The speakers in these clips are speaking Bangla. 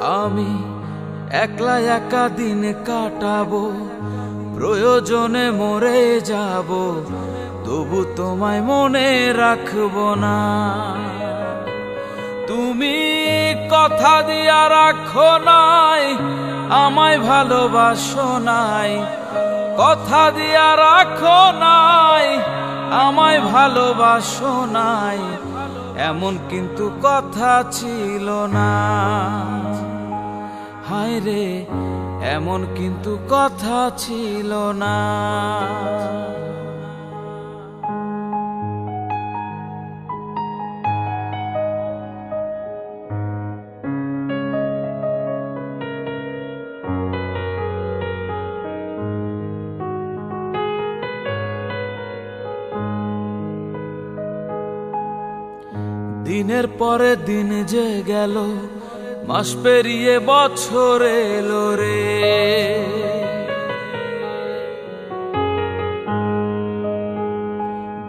আমি একলা একা দিন কাটাবো, প্রয়োজনে মরে যাব, তবু তোমায় মনে রাখবো না। তুমি কথা দিয়া রাখো নাই, আমায় ভালোবাসো নাই। কথা দিয়া রাখো নাই, আমায় ভালোবাসো নাই, এমন কিন্তু কথা ছিল না। হায় রে, এমন কিন্তু কথা ছিল না। দিনের পরে দিন যে গেল, মাস পেরিয়ে বছর এলো রে।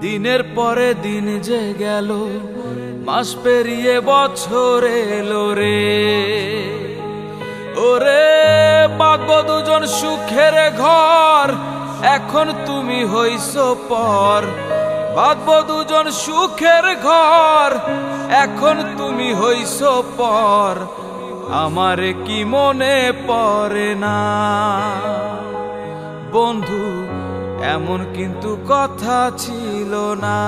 দিনের পরে দিন যে গেল, মাস পেরিয়ে বছর এলো রে। ওরে বাঁধবো দুজন সুখের ঘর, এখন তুমি হইছো পর। বাঁধবো দুজন সুখের ঘর, এখন তুমি হইছো পর। আমারে কি মনে পড়ে না বন্ধু, এমন কিন্তু কথা ছিল না।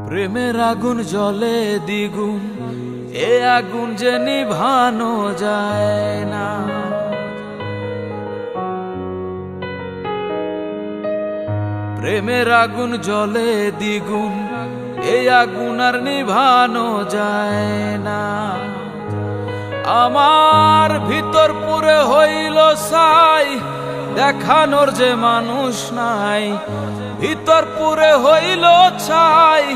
প্রেমের আগুন জ্বলে দ্বিগুণ, এ আগুন যে নিভানো যায় না। প্রেমের আগুন জ্বলে দ্বিগুণ, এ আগুন আর নিভানো যায় না। আমার ভিতর পুরে হইল ছাই, দেখানোর যে মানুষ নাই। ভিতর পুরে হইল ছাই,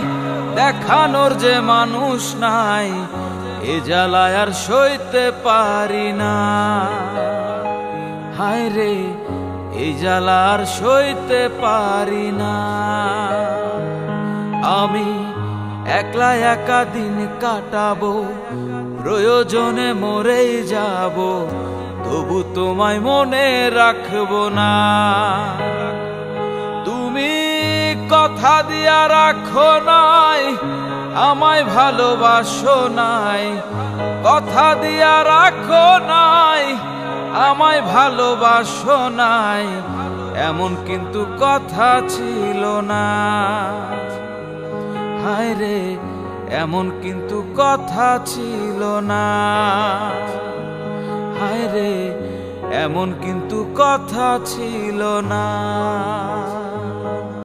দেখানোর যে মানুষ নাই। এ জ্বালায় আর সইতে পারি না। হায় রে, এই জ্বালা আর সইতে পারি না। আমি একলা একা দিন কাটাবো, প্রয়োজনে মরেই যাব, তবু তোমায় মনে রাখবো না। তুমি কথা দিয়া রাখো নাই, আমায় ভালোবাসো নাই। কথা দিয়া রাখো নাই, আমায় ভালোবাসো নাই, এমন কিন্তু কথা ছিল না। হায় রে, এমন কিন্তু কথা ছিল না। হায় রে, এমন কিন্তু কথা ছিল না।